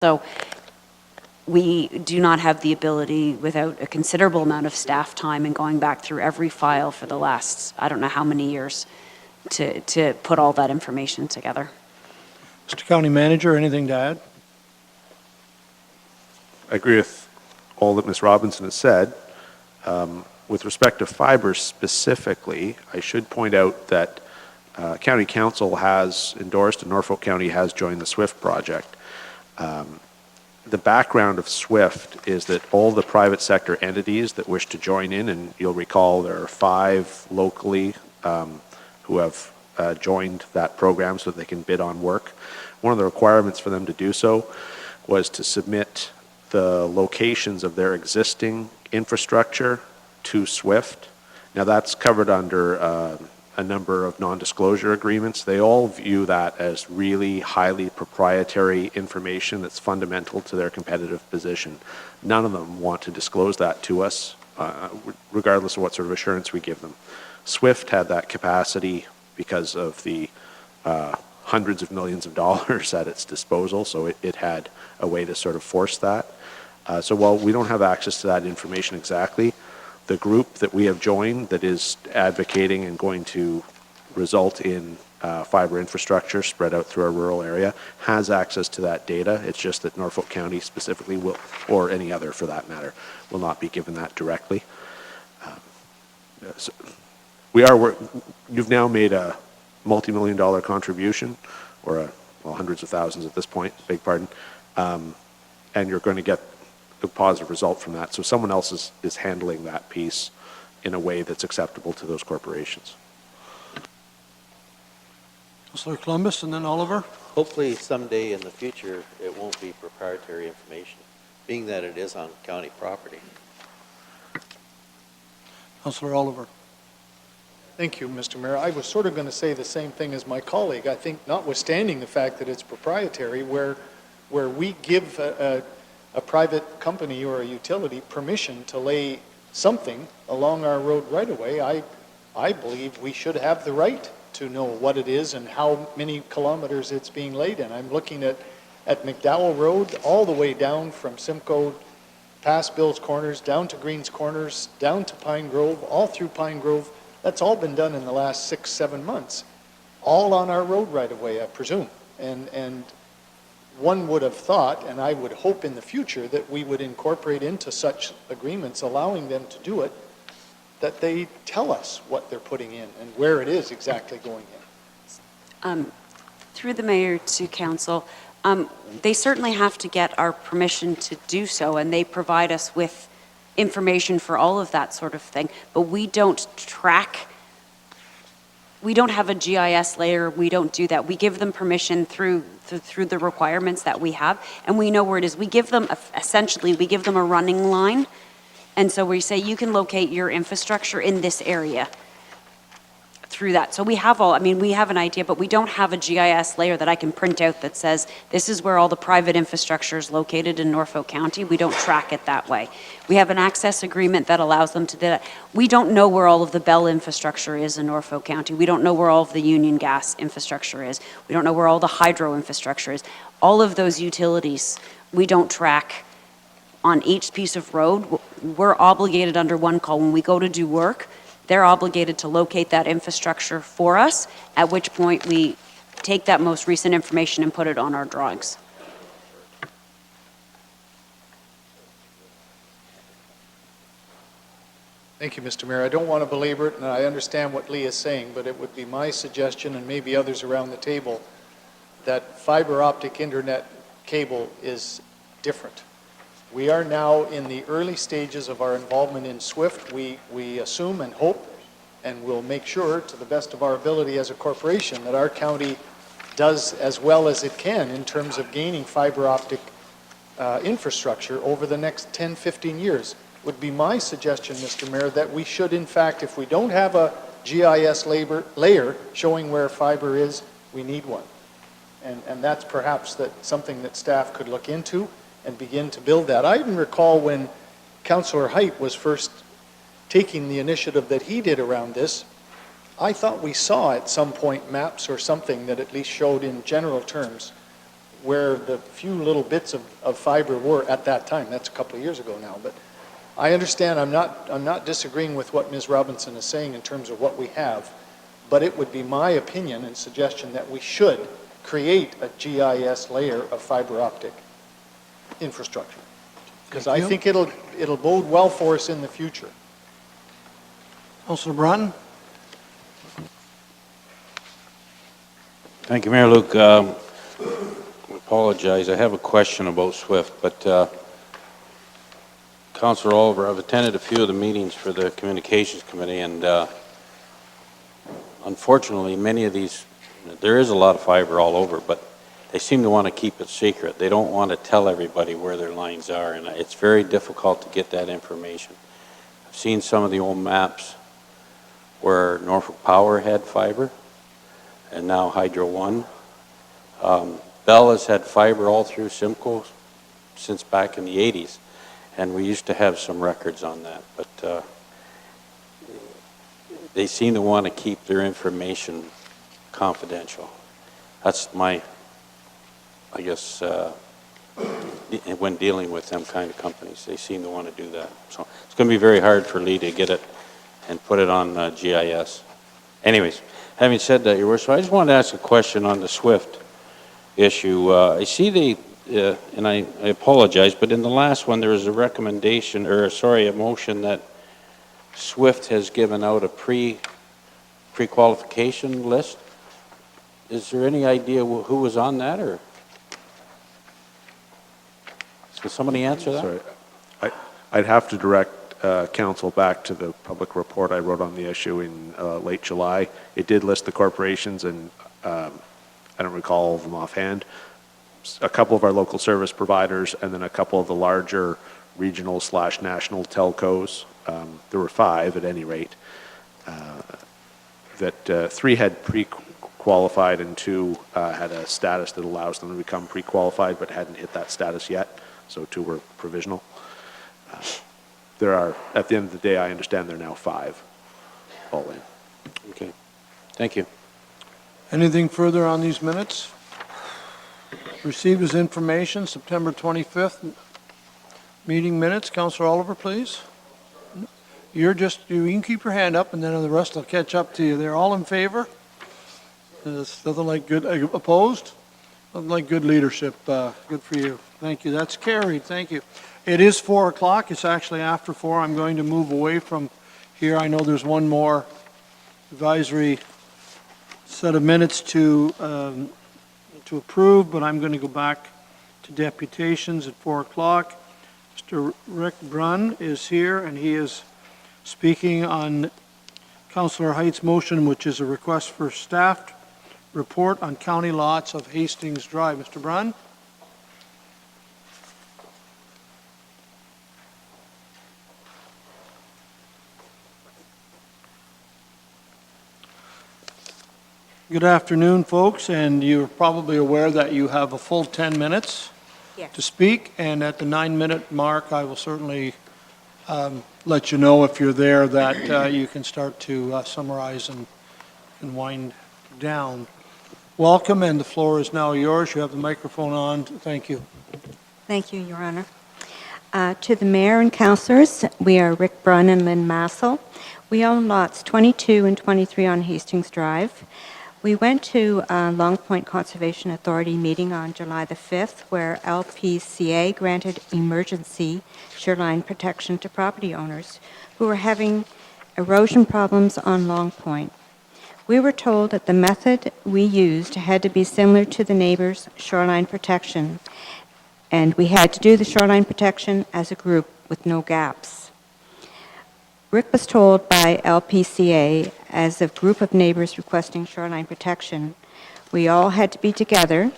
So we do not have the ability, without a considerable amount of staff time and going back through every file for the last, I don't know how many years, to put all that information together. Mr. County Manager, anything to add? I agree with all that Ms. Robinson has said. With respect to fiber specifically, I should point out that County Council has endorsed and Norfolk County has joined the SWIFT project. The background of SWIFT is that all the private sector entities that wish to join in, and you'll recall there are 5 locally who have joined that program so that they can bid on work. One of the requirements for them to do so was to submit the locations of their existing infrastructure to SWIFT. Now that's covered under a number of non-disclosure agreements. They all view that as really highly proprietary information that's fundamental to their competitive position. None of them want to disclose that to us, regardless of what sort of assurance we give them. SWIFT had that capacity because of the hundreds of millions of dollars at its disposal, so it had a way to sort of force that. So while we don't have access to that information exactly, the group that we have joined that is advocating and going to result in fiber infrastructure spread out through our rural area has access to that data. It's just that Norfolk County specifically will, or any other for that matter, will not be given that directly. So you've now made a multi-million-dollar contribution, or well, hundreds of thousands at this point, beg pardon, and you're going to get a positive result from that. So someone else is handling that piece in a way that's acceptable to those corporations. Councillor Columbus and then Oliver. Hopefully someday in the future it won't be proprietary information, being that it is on county property. Councillor Oliver. Thank you, Mr. Mayor. I was sort of going to say the same thing as my colleague. I think notwithstanding the fact that it's proprietary, where we give a private company or a utility permission to lay something along our road right away, I believe we should have the right to know what it is and how many kilometers it's being laid in. I'm looking at McDowell Road all the way down from Simcoe, past Bill's Corners, down to Green's Corners, down to Pine Grove, all through Pine Grove. That's all been done in the last 6-7 months, all on our road right away, I presume. And one would have thought, and I would hope in the future, that we would incorporate into such agreements, allowing them to do it, that they tell us what they're putting in and where it is exactly going in. Through the mayor to council, they certainly have to get our permission to do so, and they provide us with information for all of that sort of thing, but we don't track. We don't have a GIS layer. We don't do that. We give them permission through the requirements that we have, and we know where it is. We give them, essentially, we give them a running line, and so we say, you can locate your infrastructure in this area through that. So we have we have an idea, but we don't have a GIS layer that I can print out that says, this is where all the private infrastructure is located in Norfolk County. We don't track it that way. We have an access agreement that allows them to do that. We don't know where all of the Bell infrastructure is in Norfolk County. We don't know where all of the Union Gas infrastructure is. We don't know where all the hydro infrastructure is. All of those utilities, we don't track on each piece of road. We're obligated under one call when we go to do work. They're obligated to locate that infrastructure for us, at which point we take that most recent information and put it on our drawings. Thank you, Mr. Mayor. I don't want to belabor it, and I understand what Lee is saying, but it would be my suggestion, and maybe others around the table, that fiber optic internet cable is different. We are now in the early stages of our involvement in SWIFT. We assume and hope and will make sure, to the best of our ability as a corporation, that our county does as well as it can in terms of gaining fiber optic infrastructure over the next 10, 15 years. Would be my suggestion, Mr. Mayor, that we should, in fact, if we don't have a GIS layer showing where fiber is, we need one. And that's perhaps something that staff could look into and begin to build that. I even recall when Councillor Height was first taking the initiative that he did around this, I thought we saw at some point maps or something that at least showed in general terms where the few little bits of fiber were at that time. That's a couple of years ago now, but I understand. I'm not disagreeing with what Ms. Robinson is saying in terms of what we have, but it would be my opinion and suggestion that we should create a GIS layer of fiber optic infrastructure, because I think it'll bode well for us in the future. Councillor Brun? Thank you, Mayor Luke. I apologize. I have a question about SWIFT, but Councillor Oliver, I've attended a few of the meetings for the Communications Committee, and unfortunately, many of these, there is a lot of fiber all over, but they seem to want to keep it secret. They don't want to tell everybody where their lines are, and it's very difficult to get that information. I've seen some of the old maps where Norfolk Power had fiber, and now Hydro One. Bell has had fiber all through Simcoe since back in the 80s, and we used to have some records on that, but they seem to want to keep their information confidential. That's my, I guess, when dealing with them kind of companies, they seem to want to do that. So it's going to be very hard for Lee to get it and put it on GIS. Anyways, having said that, Your Worship, I just wanted to ask a question on the SWIFT issue. I see and I apologize, but in the last one there was a recommendation, or sorry, a motion that SWIFT has given out a pre-qualification list. Is there any idea who was on that, or can somebody answer that? Sorry. I'd have to direct council back to the public report I wrote on the issue in late July. It did list the corporations, and I don't recall all of them offhand. A couple of our local service providers, and then a couple of the larger regional/national telcos. There were 5 at any rate. That 3 had pre-qualified and 2 had a status that allows them to become pre-qualified but hadn't hit that status yet, so 2 were provisional. There are, at the end of the day, I understand there are now 5 all in. Okay, thank you. Anything further on these minutes? Received as information, September 25th meeting minutes. Councillor Oliver, please. You can keep your hand up, and then the rest will catch up to you. They're all in favor? There's nothing like good, opposed? Nothing like good leadership. Good for you. Thank you. That's carried. Thank you. It is 4 o'clock. It's actually after 4. I'm going to move away from here. I know there's one more advisory set of minutes to approve, but I'm going to go back to deputations at 4 o'clock. Mr. Rick Brunn is here, and he is speaking on Councillor Height's motion, which is a request for staff report on county lots of Hastings Drive. Mr. Brunn? Good afternoon, folks, and you're probably aware that you have a full 10 minutes to speak, and at the 9-minute mark, I will certainly let you know if you're there that you can start to summarize and wind down. Welcome, and the floor is now yours. You have the microphone on. Thank you. Thank you, Your Honor. To the Mayor and Councillors, we are Rick Brunn and Lynn Massel. We own lots 22 and 23 on Hastings Drive. We went to Long Point Conservation Authority meeting on July the 5th, where LPCA granted emergency shoreline protection to property owners who were having erosion problems on Long Point. We were told that the method we used had to be similar to the neighbors' shoreline protection, and we had to do the shoreline protection as a group with no gaps. Rick was told by LPCA, as a group of neighbors requesting shoreline protection, we all had to be together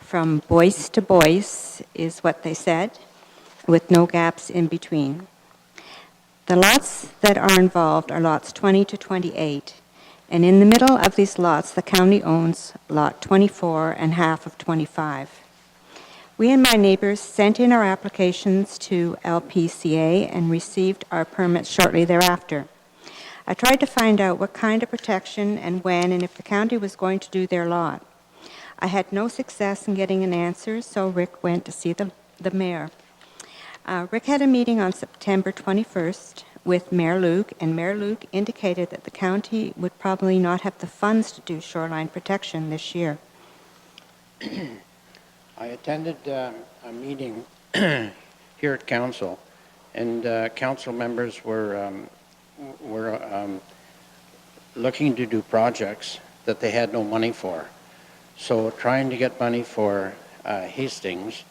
from voice to voice, is what they said, with no gaps in between. The lots that are involved are lots 20 to 28, and in the middle of these lots, the county owns lot 24 and half of 25. We and my neighbors sent in our applications to LPCA and received our permits shortly thereafter. I tried to find out what kind of protection and when, and if the county was going to do their lot. I had no success in getting an answer, so Rick went to see the mayor. Rick had a meeting on September 21st with Mayor Luke, and Mayor Luke indicated that the county would probably not have the funds to do shoreline protection this year. I attended a meeting here at council, and council members were looking to do projects that they had no money for. So trying to get money for Hastings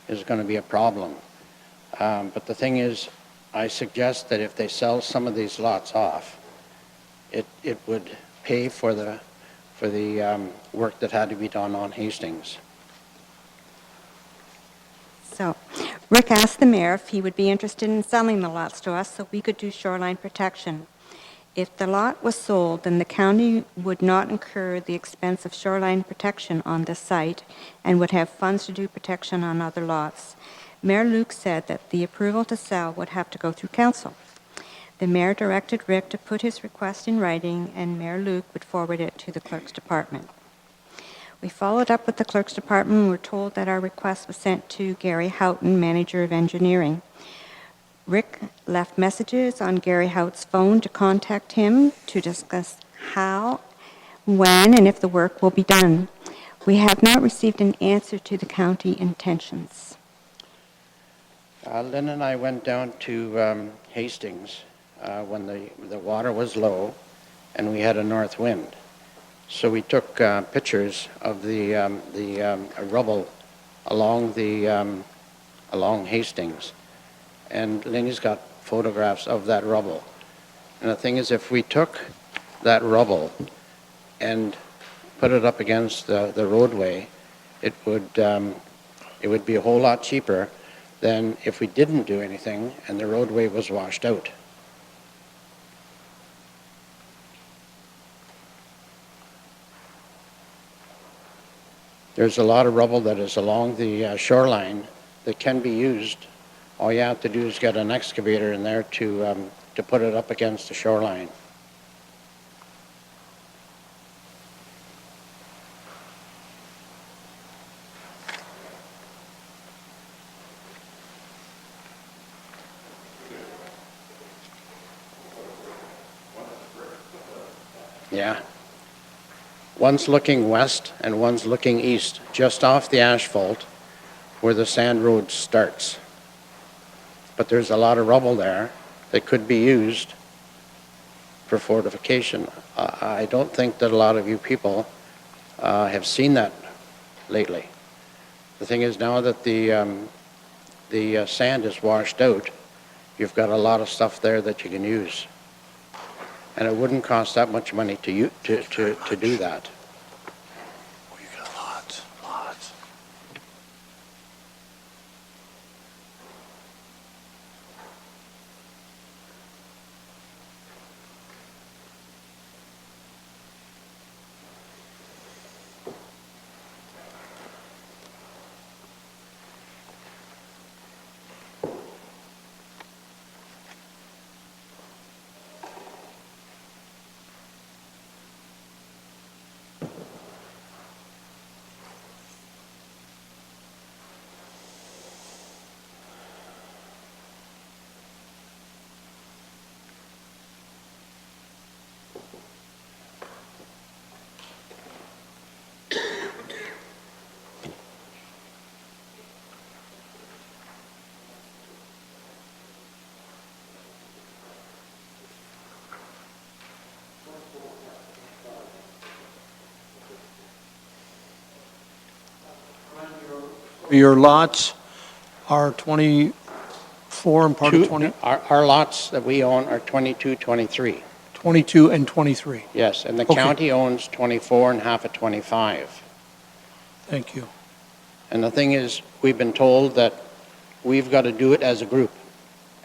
is going to be a problem. But the thing is, I suggest that if they sell some of these lots off, it would pay for the work that had to be done on Hastings. So Rick asked the mayor if he would be interested in selling the lots to us so we could do shoreline protection. If the lot was sold, then the county would not incur the expense of shoreline protection on this site and would have funds to do protection on other lots. Mayor Luke said that the approval to sell would have to go through council. The mayor directed Rick to put his request in writing, and Mayor Luke would forward it to the clerk's department. We followed up with the clerk's department and were told that our request was sent to Gary Houghton, manager of engineering. Rick left messages on Gary Hout's phone to contact him to discuss how, when, and if the work will be done. We have not received an answer to the county intentions. Lynn and I went down to Hastings when the water was low and we had a north wind. So we took pictures of the rubble along along Hastings, and Lenny's got photographs of that rubble. And the thing is, if we took that rubble and put it up against the roadway, it would be a whole lot cheaper than if we didn't do anything and the roadway was washed out. There's a lot of rubble that is along the shoreline that can be used. All you have to do is get an excavator in there to put it up against the shoreline. Yeah. One's looking west and one's looking east, just off the asphalt where the sand road starts. But there's a lot of rubble there that could be used for fortification. I don't think that a lot of you people have seen that lately. The thing is, now that the sand is washed out, you've got a lot of stuff there that you can use. And it wouldn't cost that much money to do that. We got lots. Your lots are 24 and part of 20, Our lots that we own are 22, 23. 22 and 23. Yes, and the Okay. county owns 24 and half of 25. Thank you. And the thing is, we've been told that we've got to do it as a group,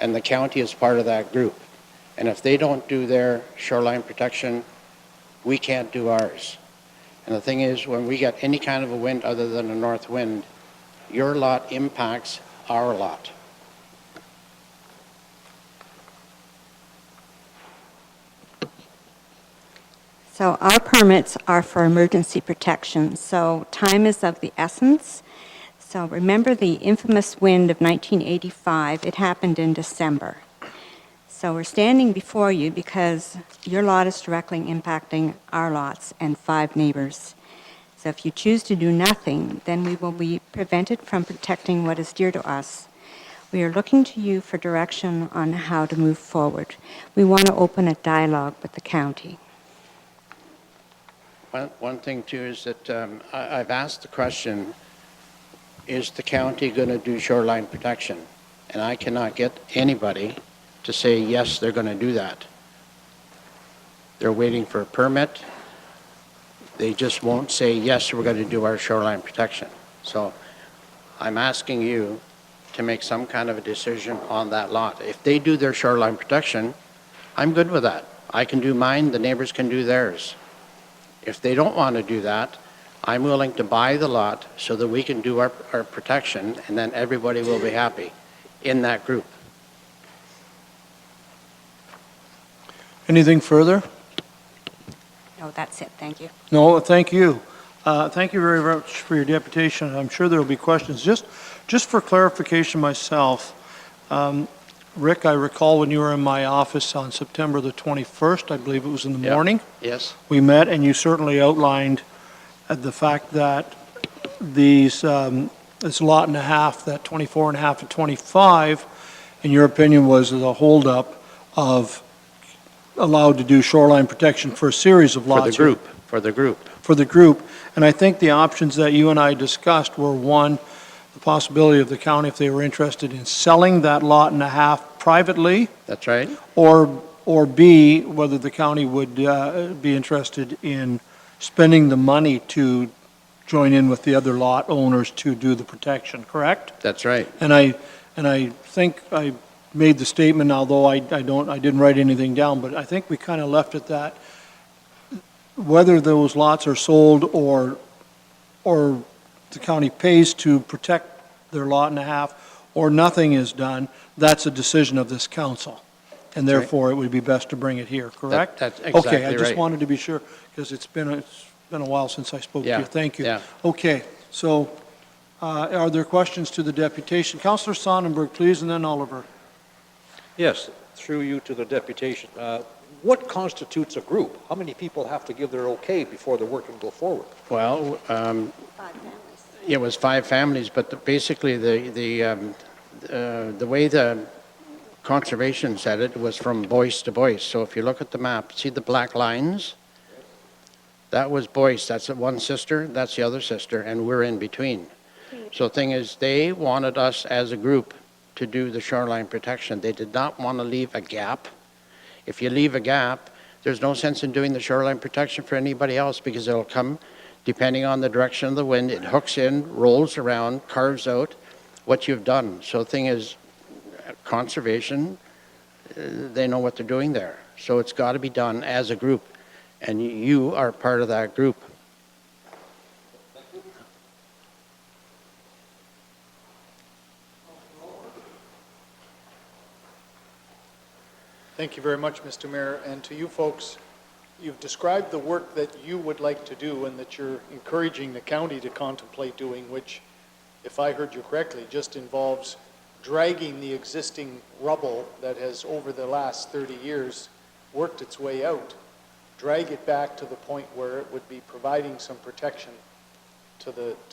and the county is part of that group. And if they don't do their shoreline protection, we can't do ours. And the thing is, when we get any kind of a wind other than a north wind, your lot impacts our lot. So our permits are for emergency protection, so time is of the essence. So remember the infamous wind of 1985, it happened in December. So we're standing before you because your lot is directly impacting our lots and 5 neighbors. So if you choose to do nothing, then we will be prevented from protecting what is dear to us. We are looking to you for direction on how to move forward. We want to open a dialogue with the county. One thing too is that I've asked the question, is the county going to do shoreline protection? And I cannot get anybody to say, yes, they're going to do that. They're waiting for a permit. They just won't say, yes, we're going to do our shoreline protection. So I'm asking you to make some kind of a decision on that lot. If they do their shoreline protection, I'm good with that. I can do mine, the neighbors can do theirs. If they don't want to do that, I'm willing to buy the lot so that we can do our protection, and then everybody will be happy in that group. Anything further? No, that's it. Thank you. No, thank you. Thank you very much for your deputation. I'm sure there will be questions. Just for clarification myself, Rick, I recall when you were in my office on September the 21st, I believe it was in the Yep. morning, Yes? we met, and you certainly outlined the fact that this lot and a half, that 24 and a half and 25, in your opinion, was the holdup of allowed to do shoreline protection for a series of lots. For the group. For the group. And I think the options that you and I discussed were, one, the possibility of the county, if they were interested in selling that lot and a half privately, That's right? or B, whether the county would be interested in spending the money to join in with the other lot owners to do the protection, correct? That's right. And I think I made the statement, although I didn't write anything down, but I think we kind of left it that whether those lots are sold or the county pays to protect their lot and a half, or nothing is done, that's a decision of this council. And therefore, it would be best to bring it here, correct? That's exactly Okay, I just right. wanted to be sure, because it's been a while since I spoke to Yeah, you. Thank you. yeah. Okay, so are there questions to the deputation? Councillor Sonnenberg, please, and then Oliver. Yes, through you to the deputation. What constitutes a group? How many people have to give their okay before the work can go forward? Well, it was 5 families, but basically the way the conservation said it was from Boyce to Boyce. So if you look at the map, see the black lines? That was Boyce. That's one sister, that's the other sister, and we're in between. So the thing is, they wanted us as a group to do the shoreline protection. They did not want to leave a gap. If you leave a gap, there's no sense in doing the shoreline protection for anybody else, because it'll come, depending on the direction of the wind, it hooks in, rolls around, carves out what you've done. So the thing is, conservation, they know what they're doing there. So it's got to be done as a group, and you are part of that group. Thank you very much, Mr. Mayor. And to you folks, you've described the work that you would like to do and that you're encouraging the county to contemplate doing, which, if I heard you correctly, just involves dragging the existing rubble that has, over the last 30 years, worked its way out, drag it back to the point where it would be providing some protection to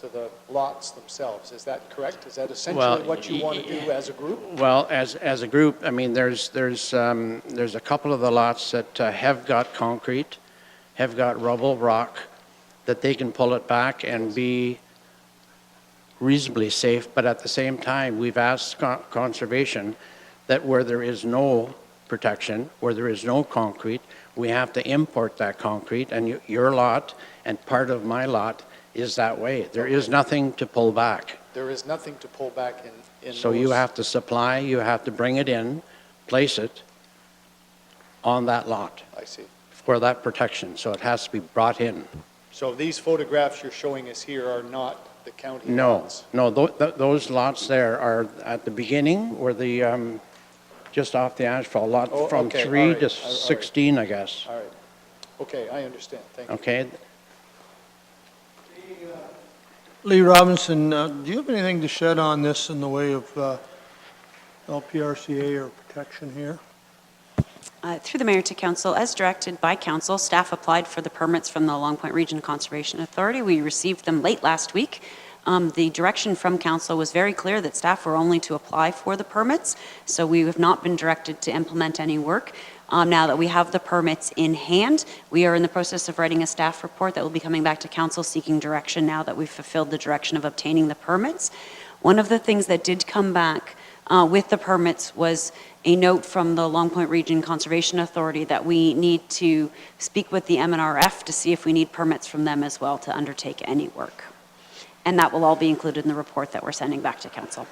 the lots themselves. Is that correct? Is that essentially what you want to do as a group? Well, as a group, I mean, there's a couple of the lots that have got concrete, have got rubble, rock, that they can pull it back and be reasonably safe. But at the same time, we've asked conservation that where there is no protection, where there is no concrete, we have to import that concrete. And your lot and part of my lot is that way. There is nothing to pull back. There is nothing to pull back in So you have to supply, you have to bring it in, place it on that lot I see. for that protection. So it has to be brought in. So these photographs you're showing us here are not the county No, lots? no, those lots there are at the beginning, or the, just off the asphalt lot, Oh, from okay, 3 all right, to all right. 16, I guess. All right. Okay, I understand. Thank you. Okay? Lee Robinson, do you have anything to shed on this in the way of LPRCA or protection here? Through the mayor to council, as directed by council, staff applied for the permits from the Long Point Region Conservation Authority. We received them late last week. The direction from council was very clear that staff were only to apply for the permits, so we have not been directed to implement any work. Now that we have the permits in hand, we are in the process of writing a staff report that will be coming back to council seeking direction now that we've fulfilled the direction of obtaining the permits. One of the things that did come back with the permits was a note from the Long Point Region Conservation Authority that we need to speak with the MNRF to see if we need permits from them as well to undertake any work. And that will all be included in the report that we're sending back to council.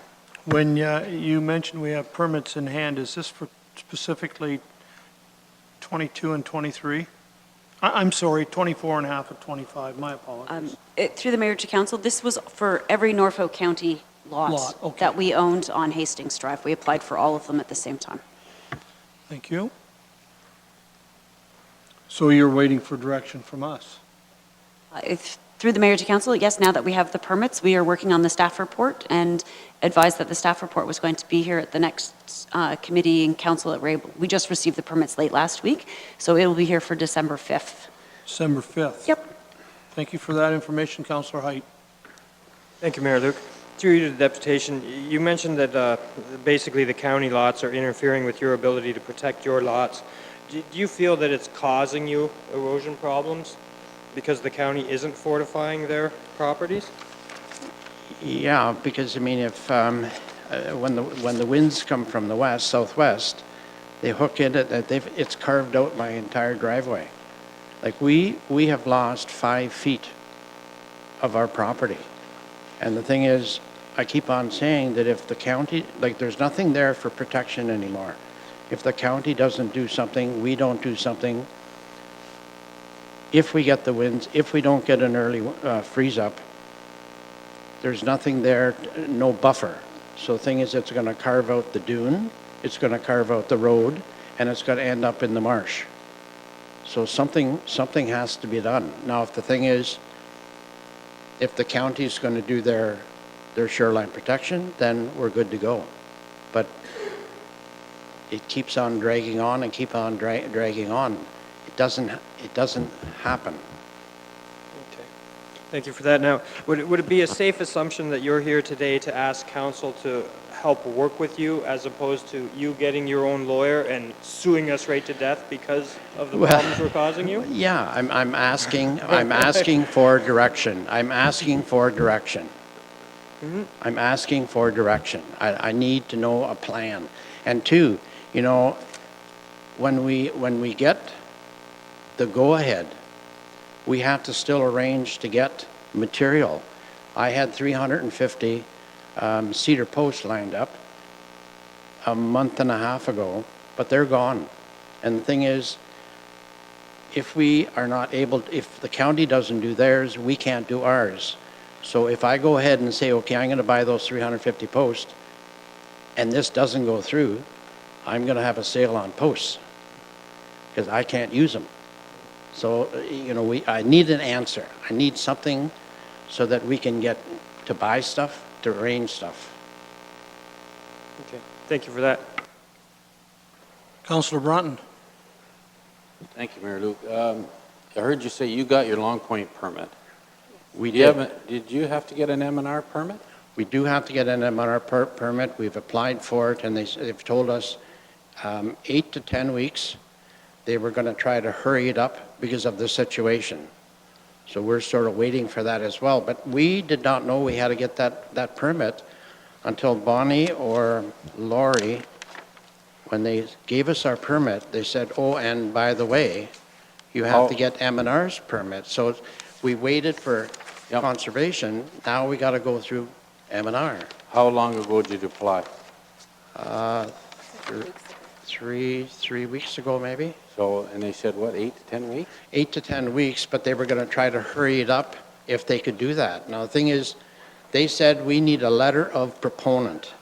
When you mentioned we have permits in hand, is this for specifically 22 and 23? I'm sorry, 24 and a half of 25, my apologies. Through the mayor to council, this was for every Norfolk County lot Okay. that we owned on Hastings Drive. We applied for all of them at the same time. Thank you. So you're waiting for direction from us? Through the mayor to council, yes, now that we have the permits, we are working on the staff report and advised that the staff report was going to be here at the next committee and council at Rabel. We just received the permits late last week, so it will be here for December 5th. December 5th? Yep. Thank you for that information, Councillor Height. Thank you, Mayor Luke. Through you to the deputation, you mentioned that basically the county lots are interfering with your ability to protect your lots. Do you feel that it's causing you erosion problems because the county isn't fortifying their properties? Yeah, because I mean, if when the winds come from the west, southwest, they hook in it. It's carved out my entire driveway. Like we have lost 5 feet of our property, and the thing is, I keep on saying that if the county, like, there's nothing there for protection anymore. If the county doesn't do something, we don't do something. If we get the winds, if we don't get an early freeze up, there's nothing there, no buffer. So the thing is, it's going to carve out the dune, it's going to carve out the road, and it's going to end up in the marsh. So something has to be done. Now, if the thing is, if the county's going to do their shoreline protection, then we're good to go. But it keeps on dragging on and keep on dragging on. It doesn't happen. Okay. Thank you for that. Now, would it be a safe assumption that you're here today to ask council to help work with you as opposed to you getting your own lawyer and suing us right to death because of the problems we're causing you? Yeah, I'm asking for direction. I'm asking for direction. I'm asking for direction. I need to know a plan. And two, you know, when we get the go-ahead, we have to still arrange to get material. I had 350 cedar posts lined up a month and a half ago, but they're gone. And the thing is, if we are not able, if the county doesn't do theirs, we can't do ours. So if I go ahead and say, okay, I'm going to buy those 350 posts, and this doesn't go through, I'm going to have a sale on posts because I can't use them. So, you know, I need an answer. I need something so that we can get to buy stuff, to arrange stuff. Okay. Thank you for that. Councillor Brunton. Thank you, Mayor Luke. I heard you say you got your Long Point permit. We did. Did you have to get an M&R permit? We do have to get an M&R permit. We've applied for it, and they've told us 8 to 10 weeks. They were going to try to hurry it up because of the situation. So we're sort of waiting for that as well. But we did not know we had to get that permit until Bonnie or Laurie, when they gave us our permit, they said, oh, and by the way, you have to get M&R's permit. So we waited for conservation. Now we got to go through M&R. How long ago did you apply? 3 weeks ago, maybe. So, and they said, what, 8 to 10 weeks? 8 to 10 weeks, but they were going to try to hurry it up if they could do that. Now, the thing is, they said we need a letter of proponent.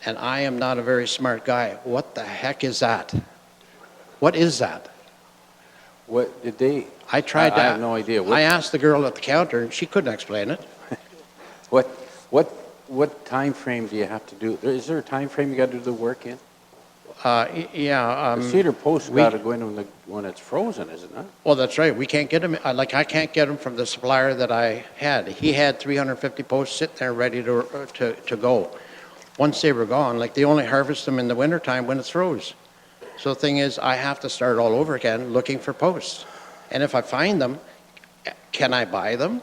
And I am not a very smart guy. What the heck is that? What is that? What, did they, I tried to. I have no idea. I asked the girl at the counter, and she couldn't explain it. What, what, what time frame do you have to do? Is there a time frame you got to do the work in? Yeah. The cedar posts we- got to go in when it's frozen, is it not? Well, that's right. We can't get them, I can't get them from the supplier that I had. He had 350 posts sitting there ready to go. Once they were gone, like they only harvest them in the wintertime when it's froze. So the thing is, I have to start all over again looking for posts. And if I find them, can I buy them?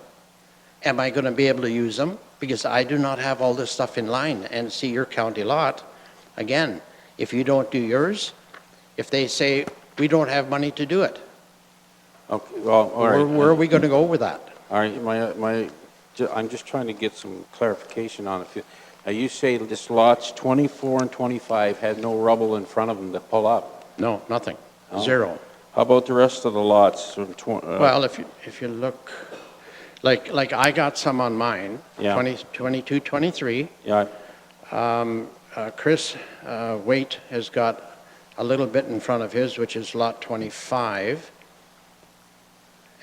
Am I going to be able to use them? Because I do not have all this stuff in line. And see, your county lot, again, if you don't do yours, if they say, we don't have money to do it, Okay, well, all right. where are we going to go with that? All right, I'm just trying to get some clarification on it. Now, you say this lots 24 and 25 had no rubble in front of them to pull up. No, nothing. No? Zero. How about the rest of the lots? Well, if you look, like I got some on mine, Yeah. 22, 23. Yeah, Chris Waite has got a little bit in front of his, which is lot 25.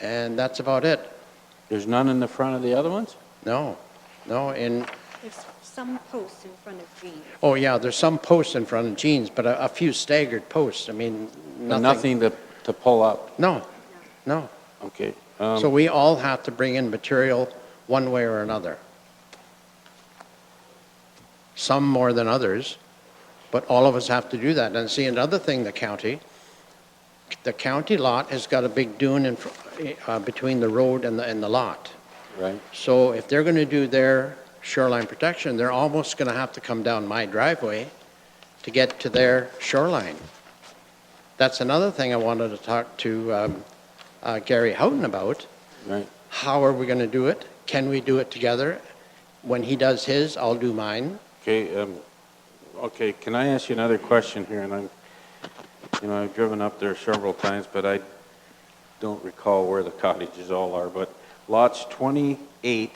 And that's about it. there's none in the front of the other ones? No, in, There's some posts in front of Jean. oh yeah, there's some posts in front of Jean's, but a few staggered posts. I mean, Nothing to pull up? No. Okay. So we all have to bring in material one way or another. Some more than others, but all of us have to do that. And see, another thing, the county lot has got a big dune between the road and the lot. Right. So if they're going to do their shoreline protection, they're almost going to have to come down my driveway to get to their shoreline. That's another thing I wanted to talk to Gary Houghton about. Right. How are we going to do it? Can we do it together? When he does his, I'll do mine. Okay, can I ask you another question here? And I've driven up there several times, but I don't recall where the cottages all are. But lots 28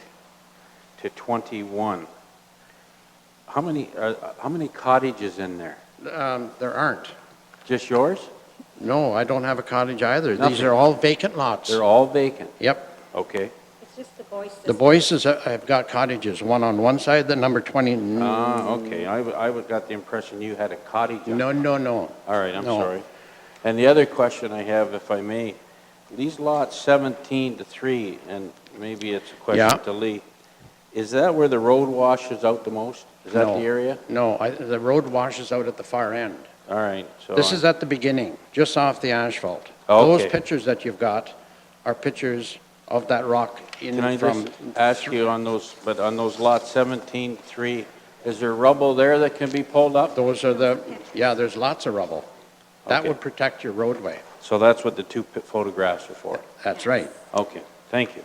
to 21, how many cottages in there? There aren't. Just yours? No, I don't have a cottage either. These Nothing. are all vacant lots. They're all vacant? Yep. Okay. It's just the Boyces. The Boyces have got cottages, one on one side, the number 20. Okay. I got the impression you had a cottage. No. All right, I'm No. sorry. And the other question I have, if I may, these lots 17 to 3, and maybe it's a question Yeah. to Lee, is that where the road washes out the most? Is that No. the area? No, the road washes out at the far end. All right. So This is at the beginning, just off the asphalt. Okay. Those pictures that you've got are pictures of that rock Can I from. just ask you on those lots 17 to 3, is there rubble there that can be pulled up? Those are there's lots of rubble. That Okay. would protect your roadway. So that's what the two photographs are for? That's right. Okay, thank you.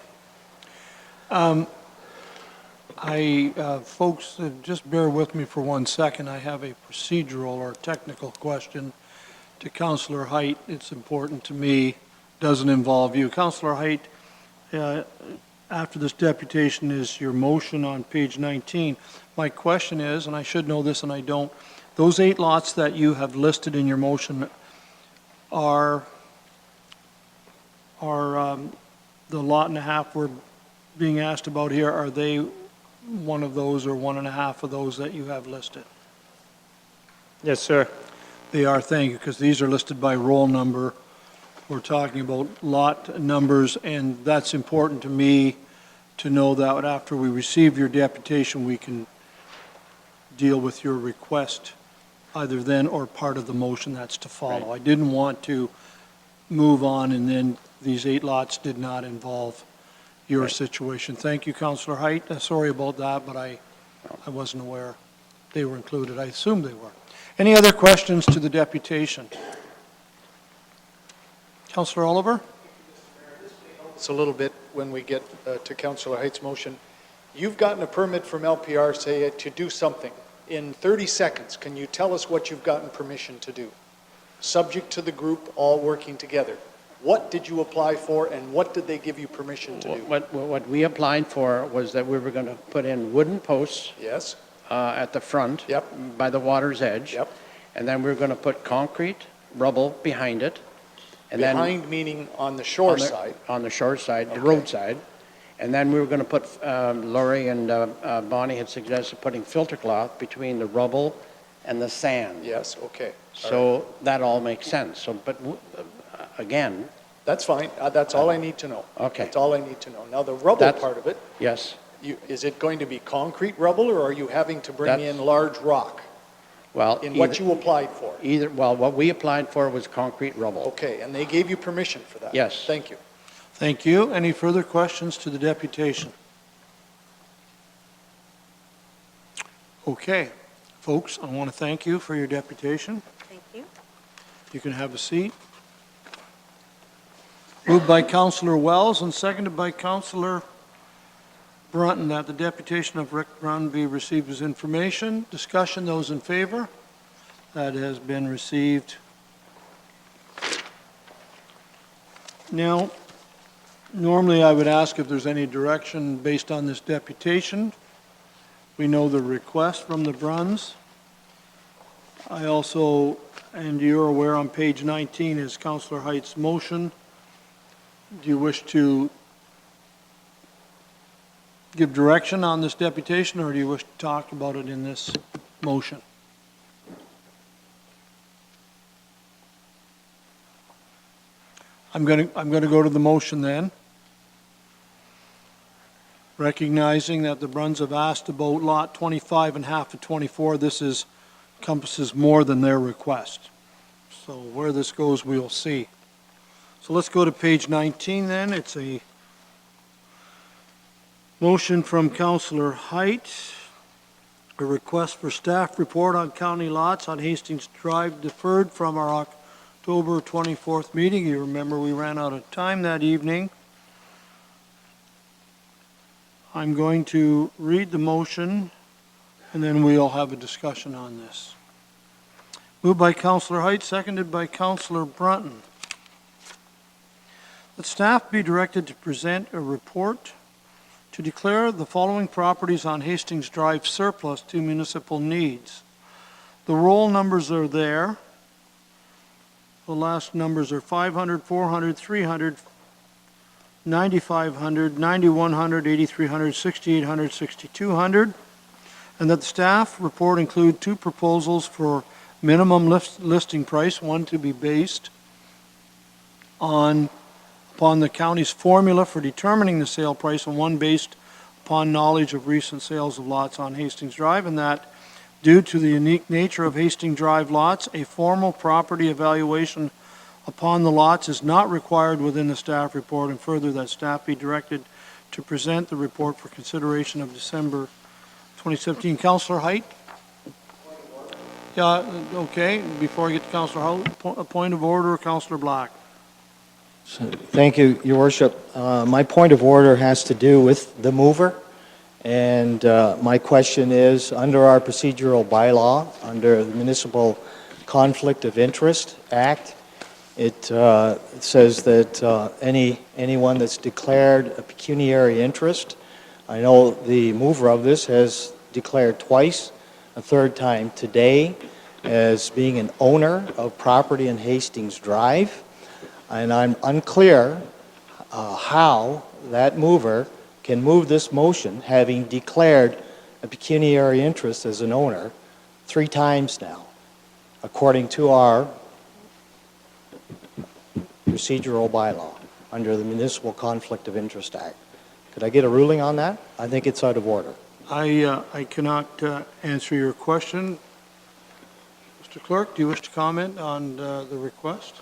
Folks, just bear with me for 1 second. I have a procedural or technical question to Councillor Height. It's important to me, doesn't involve you. Councillor Height, after this deputation is your motion on page 19. My question is, and I should know this and I don't, those 8 lots that you have listed in your motion are the lot and a half we're being asked about here, are they one of those or 1.5 of those that you have listed? Yes, sir. They are, thank you, because these are listed by roll number. We're talking about lot numbers, and that's important to me to know that after we receive your deputation, we can deal with your request either then or part of the motion that's to follow. Right. I didn't want to move on and then these 8 lots did not involve your situation. Thank you, Councillor Height. Sorry about that, but I wasn't aware they were included. I assumed they were. Any other questions to the deputation? Councillor Oliver? It's a little bit when we get to Councillor Height's motion. You've gotten a permit from LPR, say, to do something. In 30 seconds, can you tell us what you've gotten permission to do? Subject to the group all working together. What did you apply for, and what did they give you permission to do? What we applied for was that we were going to put in wooden posts Yes? at the front. Yep. By the water's edge. Yep. And then we were going to put concrete rubble behind it. And then Behind meaning on the shore side. on the shore side, the Okay. road side. And then we were going to put, Lori and Bonnie had suggested putting filter cloth between the rubble and the sand. Yes, okay. So that all makes sense. So, but again, That's fine. That's all I need to know. Okay. That's all I need to know. Now, the rubble That's- part of it, yes, is it going to be concrete rubble, or are you having to bring That's- in large rock well, in what you applied for? well, what we applied for was concrete rubble. Okay, and they gave you permission for that? Yes. Thank you. Thank you. Any further questions to the deputation? Okay, folks, I want to thank you for your deputation. Thank you. You can have a seat. Moved by Councillor Wells and seconded by Councillor Brunton that the deputation of Rick Brunton be received as information. Discussion, those in favor? That has been received. Now, normally I would ask if there's any direction based on this deputation. We know the request from the Bruns. I also, and you're aware on page 19 is Councillor Height's motion. Do you wish to give direction on this deputation, or do you wish to talk about it in this motion? I'm going to go to the motion then. Recognizing that the Bruns have asked about lot 25 and half of 24, this encompasses more than their request. So where this goes, we'll see. So let's go to page 19 then. It's a motion from Councillor Height, a request for staff report on county lots on Hastings Drive deferred from our October 24th meeting. You remember we ran out of time that evening. I'm going to read the motion, and then we'll have a discussion on this. Moved by Councillor Height, seconded by Councillor Brunton. That staff be directed to present a report to declare the following properties on Hastings Drive surplus to municipal needs. The roll numbers are there. The last numbers are 500, 400, 300, 9,500, 9,100, 8,300, 6,800, 6,200, and that the staff report include two proposals for minimum listing price, one to be based upon the county's formula for determining the sale price, and one based upon knowledge of recent sales of lots on Hastings Drive, and that due to the unique nature of Hastings Drive lots, a formal property evaluation upon the lots is not required within the staff report, and further that staff be directed to present the report for consideration of December 2017. Councillor Height? Yeah, okay. Before I get to Councillor Height, a point of order, Councillor Black. Thank you, Your Worship. My point of order has to do with the mover, and my question is, under our procedural bylaw, under the Municipal Conflict of Interest Act, it says that anyone that's declared a pecuniary interest, I know the mover of this has declared twice, a third time today, as being an owner of property in Hastings Drive. And I'm unclear how that mover can move this motion, having declared a pecuniary interest as an owner 3 times now, according to our procedural bylaw under the Municipal Conflict of Interest Act. Could I get a ruling on that? I think it's out of order. I cannot answer your question. Mr. Clerk, do you wish to comment on the request?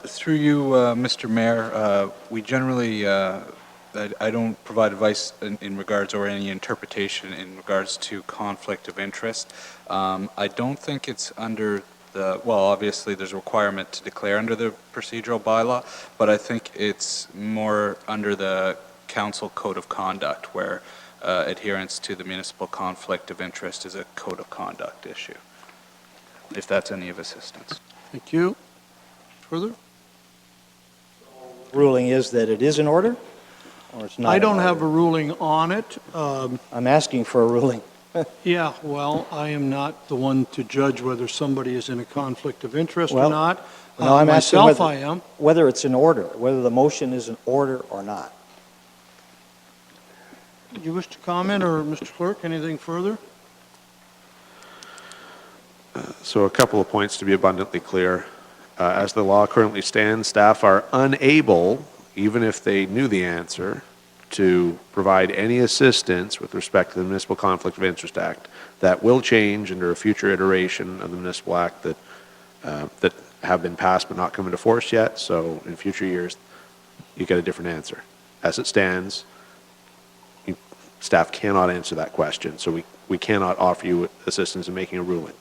Through you, Mr. Mayor, we generally, I don't provide advice in regards or any interpretation in regards to conflict of interest. I don't think it's under well, obviously there's a requirement to declare under the procedural bylaw, but I think it's more under the council code of conduct, where adherence to the municipal conflict of interest is a code of conduct issue, if that's any of assistance. Thank you. Further? Ruling is that it is in order, or it's not? I don't have a ruling on it. I'm asking for a ruling. Yeah, well, I am not the one to judge whether somebody is in a conflict of interest or Well, not. No, I'm asking Myself, whether, I am. whether it's in order, whether the motion is in order or not. Do you wish to comment, or Mr. Clerk, anything further? So a couple of points to be abundantly clear. As the law currently stands, staff are unable, even if they knew the answer, to provide any assistance with respect to the Municipal Conflict of Interest Act. That will change under a future iteration of the Municipal Act that have been passed but not come into force yet. So in future years, you get a different answer. As it stands, staff cannot answer that question, so we cannot offer you assistance in making a ruling.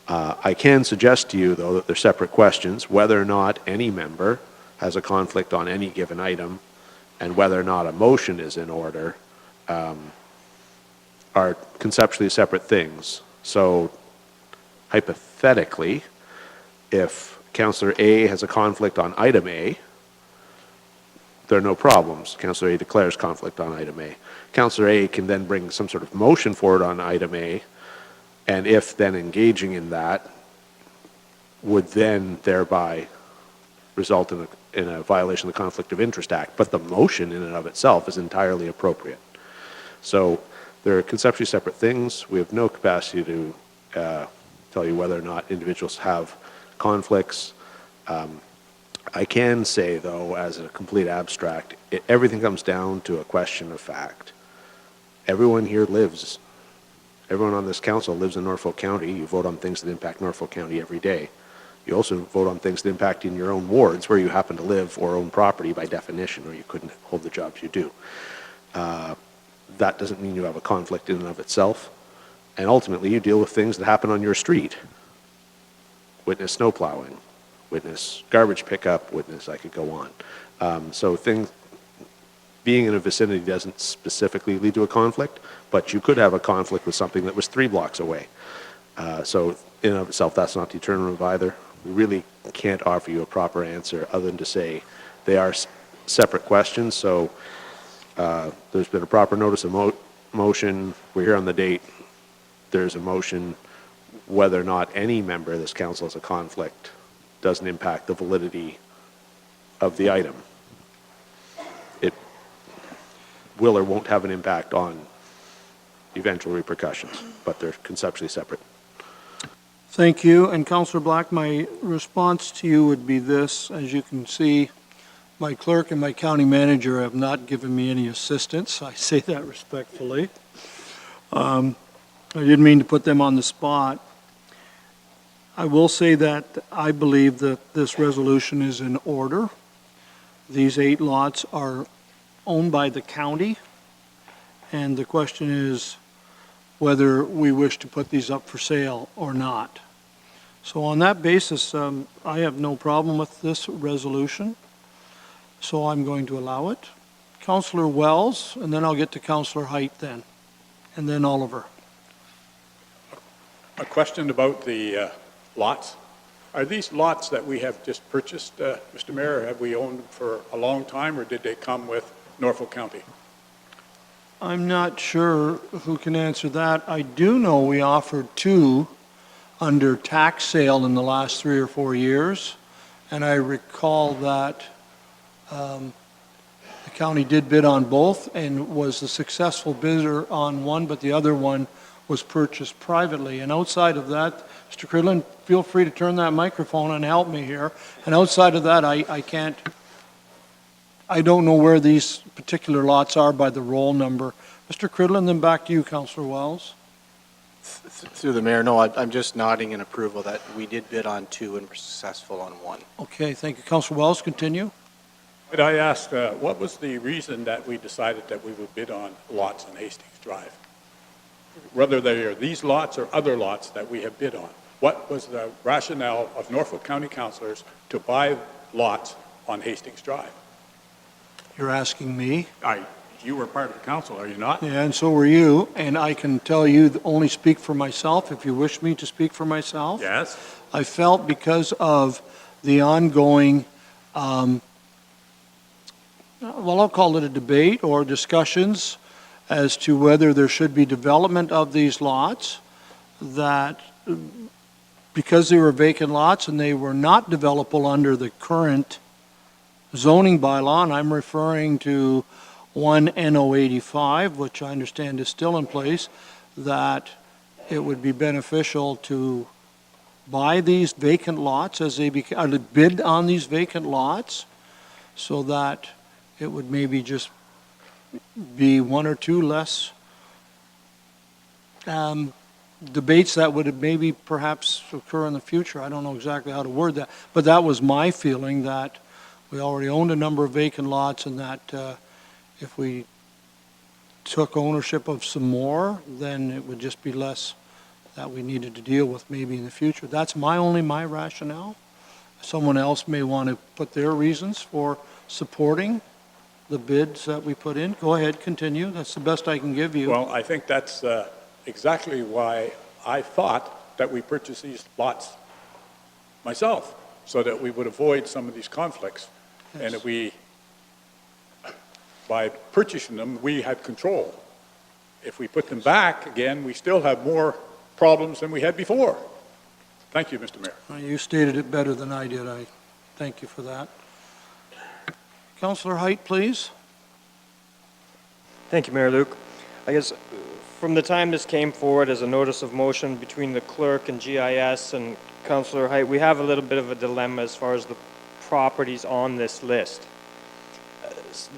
I can suggest to you, though, that they're separate questions, whether or not any member has a conflict on any given item and whether or not a motion is in order are conceptually separate things. So hypothetically, if Councillor A has a conflict on item A, there are no problems. Councillor A declares conflict on item A. Councillor A can then bring some sort of motion forward on item A, and if then engaging in that would then thereby result in a violation of the Conflict of Interest Act. But the motion in and of itself is entirely appropriate. So they're conceptually separate things. We have no capacity to tell you whether or not individuals have conflicts. I can say, though, as a complete abstract, everything comes down to a question of fact. Everyone here lives. Everyone on this council lives in Norfolk County. You vote on things that impact Norfolk County every day. You also vote on things that impact in your own wards where you happen to live or own property by definition, or you couldn't hold the jobs you do. That doesn't mean you have a conflict in and of itself. And ultimately, you deal with things that happen on your street. Witness snow plowing, witness garbage pickup, witness, I could go on. So being in a vicinity doesn't specifically lead to a conflict, but you could have a conflict with something that was 3 blocks away. So in and of itself, that's not determinative either. We really can't offer you a proper answer other than to say they are separate questions. So there's been a proper notice of motion. We're here on the date. There's a motion. Whether or not any member of this council has a conflict doesn't impact the validity of the item. It will or won't have an impact on eventual repercussions, but they're conceptually separate. Thank you. And Councillor Black, my response to you would be this. As you can see, my clerk and my county manager have not given me any assistance. I say that respectfully. I didn't mean to put them on the spot. I will say that I believe that this resolution is in order. These 8 lots are owned by the county, and the question is whether we wish to put these up for sale or not. So on that basis, I have no problem with this resolution, so I'm going to allow it. Councillor Wells, and then I'll get to Councillor Height then, and then Oliver. A question about the lots. Are these lots that we have just purchased, Mr. Mayor, have we owned them for a long time, or did they come with Norfolk County? I'm not sure who can answer that. I do know we offered 2 under tax sale in the last 3 or 4 years, and I recall that the county did bid on both and was the successful bidder on one, but the other one was purchased privately. And outside of that, Mr. Cridlin, feel free to turn that microphone and help me here. And outside of that, I don't know where these particular lots are by the roll number. Mr. Cridlin, then back to you, Councillor Wells. Through the mayor, no, I'm just nodding in approval that we did bid on 2 and were successful on 1. Okay, thank you. Councillor Wells, continue. But I asked, what was the reason that we decided that we would bid on lots on Hastings Drive? Whether they are these lots or other lots that we have bid on. What was the rationale of Norfolk County councilors to buy lots on Hastings Drive? You're asking me? You were part of the council, are you not? Yeah, and so were you, and I can tell you, only speak for myself, if you wish me to speak for myself. Yes. I felt because of the ongoing, well, I'll call it a debate or discussions as to whether there should be development of these lots, that because they were vacant lots and they were not developable under the current zoning bylaw, and I'm referring to 1 NO85, which I understand is still in place, that it would be beneficial to buy these vacant lots as they to bid on these vacant lots, so that it would maybe just be one or two less debates that would maybe perhaps occur in the future. I don't know exactly how to word that, but that was my feeling, that we already owned a number of vacant lots, and that if we took ownership of some more, then it would just be less that we needed to deal with maybe in the future. That's my rationale. Someone else may want to put their reasons for supporting the bids that we put in. Go ahead, continue. That's the best I can give you. Well, I think that's exactly why I thought that we purchased these lots myself, so that we would avoid some of these conflicts. Yes. And that we, by purchasing them, we had control. If we put them back again, we still have more problems than we had before. Thank you, Mr. Mayor. You stated it better than I did. I thank you for that. Councillor Height, please. Thank you, Mayor Luke. I guess from the time this came forward as a notice of motion between the clerk and GIS and Councillor Height, we have a little bit of a dilemma as far as the properties on this list.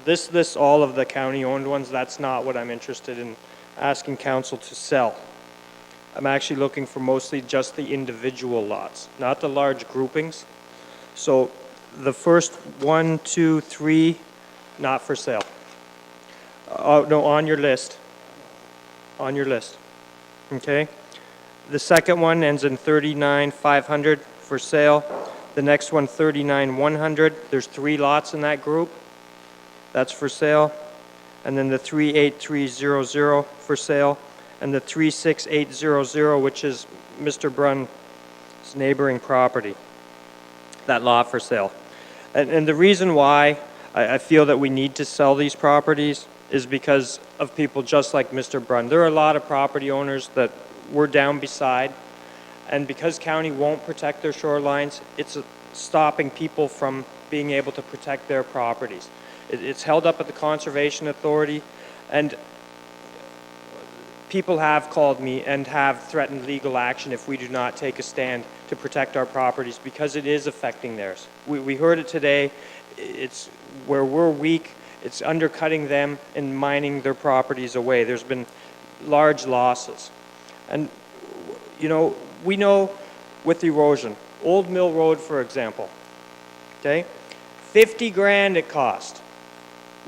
This lists all of the county-owned ones. That's not what I'm interested in asking council to sell. I'm actually looking for mostly just the individual lots, not the large groupings. So the first 1, 2, 3, not for sale. No, on your list. On your list. Okay? The second one ends in 39,500 for sale. The next one, 39,100. There's 3 lots in that group. That's for sale. And then the 38300 for sale. And the 36800, which is Mr. Brunn's neighboring property. That lot for sale. And the reason why I feel that we need to sell these properties is because of people just like Mr. Brunn. There are a lot of property owners that we're down beside, and because county won't protect their shorelines, it's stopping people from being able to protect their properties. It's held up at the Conservation Authority, and people have called me and have threatened legal action if we do not take a stand to protect our properties, because it is affecting theirs. We heard it today. It's where we're weak. It's undercutting them and mining their properties away. There's been large losses. And, you know, we know with erosion, Old Mill Road, for example, okay, 50 grand it cost.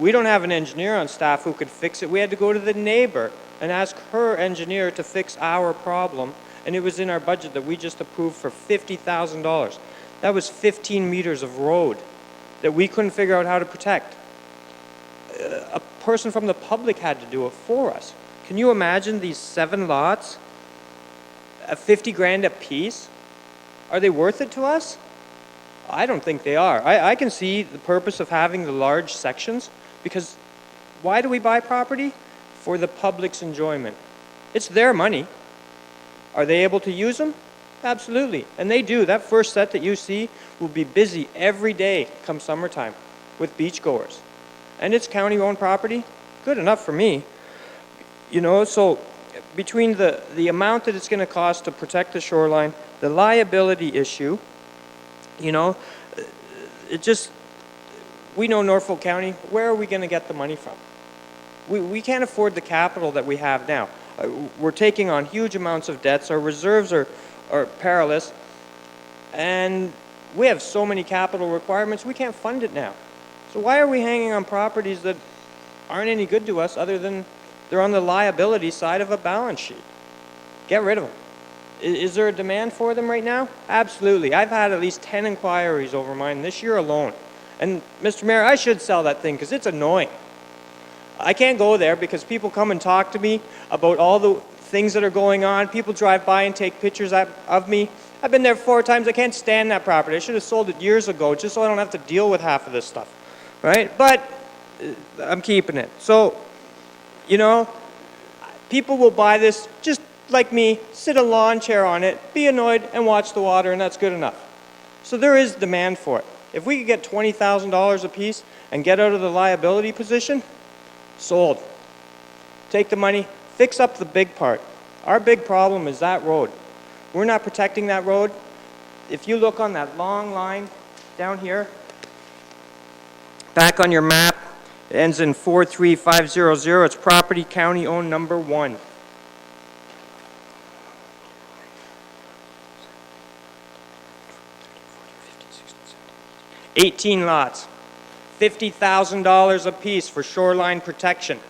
We don't have an engineer on staff who could fix it. We had to go to the neighbor and ask her engineer to fix our problem, and it was in our budget that we just approved for $50,000. That was 15 meters of road that we couldn't figure out how to protect. A person from the public had to do it for us. Can you imagine these 7 lots at 50 grand a piece? Are they worth it to us? I don't think they are. I can see the purpose of having the large sections, because why do we buy property? For the public's enjoyment. It's their money. Are they able to use them? Absolutely. And they do. That first set that you see will be busy every day come summertime with beachgoers. And it's county-owned property. Good enough for me. You know, so between the amount that it's going to cost to protect the shoreline, the liability issue, you know, it just, we know Norfolk County, where are we going to get the money from? We can't afford the capital that we have now. We're taking on huge amounts of debts. Our reserves are perilous. And we have so many capital requirements, we can't fund it now. So why are we hanging on properties that aren't any good to us other than they're on the liability side of a balance sheet? Get rid of them. Is there a demand for them right now? Absolutely. I've had at least 10 inquiries over mine this year alone. And Mr. Mayor, I should sell that thing because it's annoying. I can't go there because people come and talk to me about all the things that are going on. People drive by and take pictures of me. I've been there 4 times. I can't stand that property. I should have sold it years ago just so I don't have to deal with half of this stuff, right? But I'm keeping it. So, You know, people will buy this just like me, sit a lawn chair on it, be annoyed, and watch the water, and that's good enough. So there is demand for it. If we could get $20,000 a piece and get out of the liability position, sold. Take the money, fix up the big part. Our big problem is that road. We're not protecting that road. If you look on that long line down here, back on your map, it ends in 43500. It's property county owned number 1. $18 lots, $50,000 a piece for shoreline protection.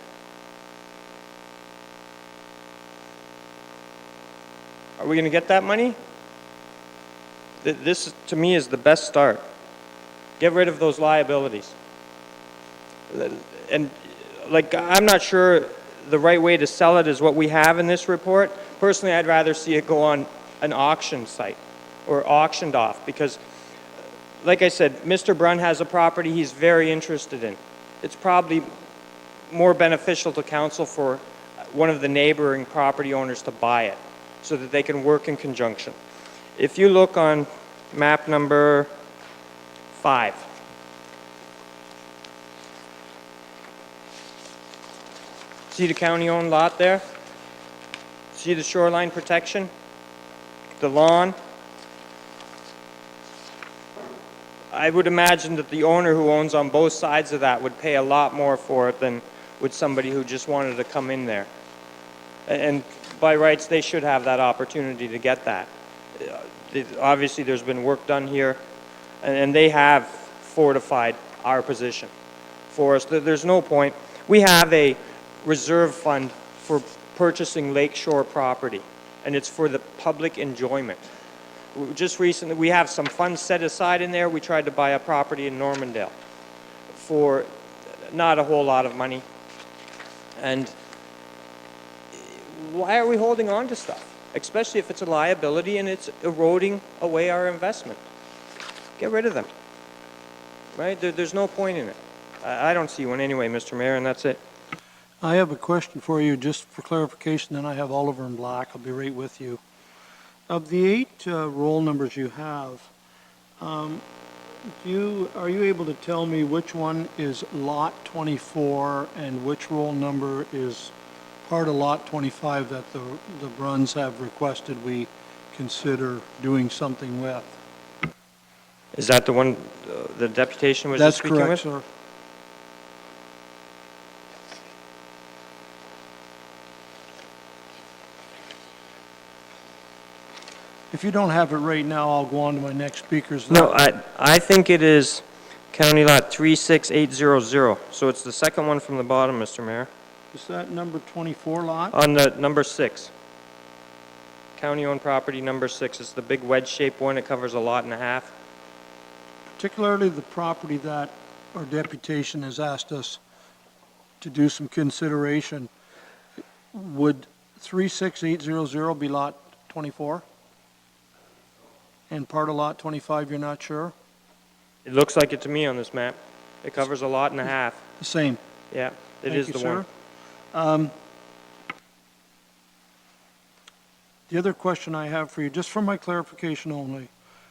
Are we going to get that money? This, to me, is the best start. Get rid of those liabilities. And, like, I'm not sure the right way to sell it is what we have in this report. Personally, I'd rather see it go on an auction site or auctioned off because, like I said, Mr. Brunn has a property he's very interested in. It's probably more beneficial to council for one of the neighboring property owners to buy it so that they can work in conjunction. If you look on map number 5, see the county-owned lot there? See the shoreline protection? The lawn? I would imagine that the owner who owns on both sides of that would pay a lot more for it than would somebody who just wanted to come in there. And by rights, they should have that opportunity to get that. Obviously, there's been work done here, and they have fortified our position for us. There's no point. We have a reserve fund for purchasing lakeshore property, and it's for the public enjoyment. Just recently, we have some funds set aside in there. We tried to buy a property in Normandale for not a whole lot of money. And why are we holding on to stuff? Especially if it's a liability and it's eroding away our investment. Get rid of them, right? There's no point in it. I don't see one anyway, Mr. Mayor, and that's it. I have a question for you, just for clarification, then I have Oliver in black. I'll be right with you. Of the 8 roll numbers you have, are you able to tell me which one is lot 24 and which roll number is part of lot 25 that the Brunns have requested we consider doing something with? Is that the one the deputation was just speaking with? That's correct, sir. If you don't have it right now, I'll go on to my next speakers. No, I think it is County Lot 36800. So it's the second one from the bottom, Mr. Mayor. Is that number 24 lot? On the number 6. County-owned property number 6. It's the big wedge-shaped one. It covers a lot and a half. Particularly the property that our deputation has asked us to do some consideration. Would 36800 be lot 24? And part of lot 25, you're not sure? It looks like it to me on this map. It covers a lot and a half. The same. Yeah, it is the one. The other question I have for you, just for my clarification only,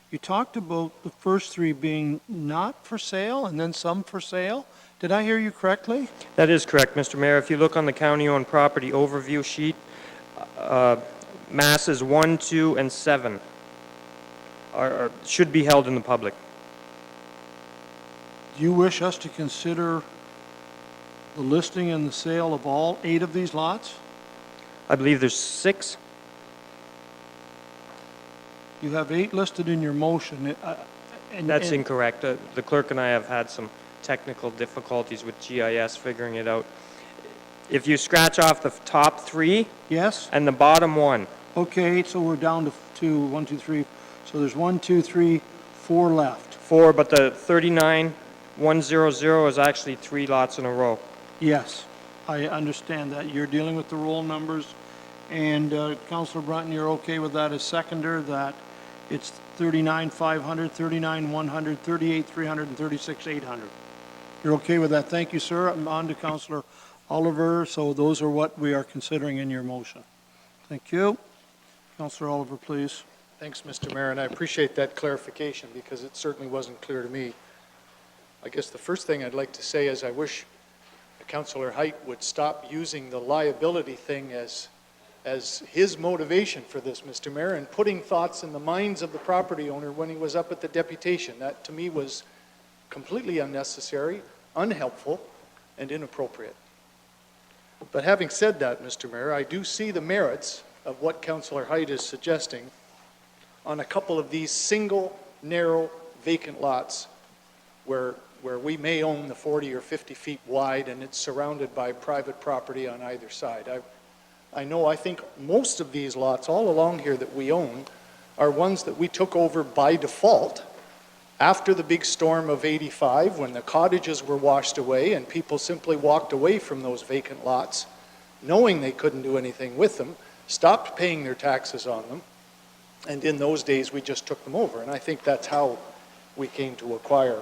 you talked about the first 3 being not for sale and then some for sale. Did I hear you correctly? That is correct, Mr. Mayor. If you look on the county-owned property overview sheet, masses 1, 2, and 7 should be held in the public. Do you wish us to consider the listing and the sale of all 8 of these lots? I believe there's 6. You have 8 listed in your motion. That's incorrect. The clerk and I have had some technical difficulties with GIS figuring it out. If you scratch off the top 3. Yes? And the bottom 1. Okay, so we're down to 1, 2, 3. So there's 1, 2, 3, 4 left. 4, but the 39100 is actually 3 lots in a row. Yes, I understand that. You're dealing with the roll numbers. And Councilor Brunton, you're okay with that as seconder, that it's 39,500, 39,100, 38,300, and 36,800. You're okay with that? Thank you, sir. I'm on to Councilor Oliver, so those are what we are considering in your motion. Thank you. Councillor Oliver, please. Thanks, Mr. Mayor, and I appreciate that clarification because it certainly wasn't clear to me. I guess the first thing I'd like to say is I wish Councillor Height would stop using the liability thing as his motivation for this, Mr. Mayor, and putting thoughts in the minds of the property owner when he was up at the deputation. That, to me, was completely unnecessary, unhelpful, and inappropriate. But having said that, Mr. Mayor, I do see the merits of what Councillor Height is suggesting on a couple of these single, narrow, vacant lots where we may own the 40 or 50 feet wide and it's surrounded by private property on either side. I think most of these lots all along here that we own are ones that we took over by default after the big storm of '85 when the cottages were washed away and people simply walked away from those vacant lots knowing they couldn't do anything with them, stopped paying their taxes on them, and in those days we just took them over. And I think that's how we came to acquire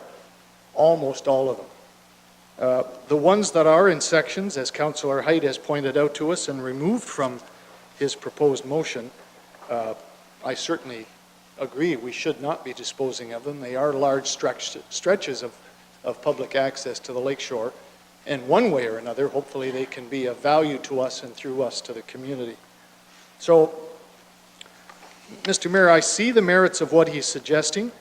almost all of them. The ones that are in sections, as Councillor Height has pointed out to us and removed from his proposed motion, I certainly agree we should not be disposing of them. They are large stretches of public access to the lakeshore, and one way or another, hopefully they can be of value to us and through us to the community. So, Mr. Mayor, I see the merits of what he's suggesting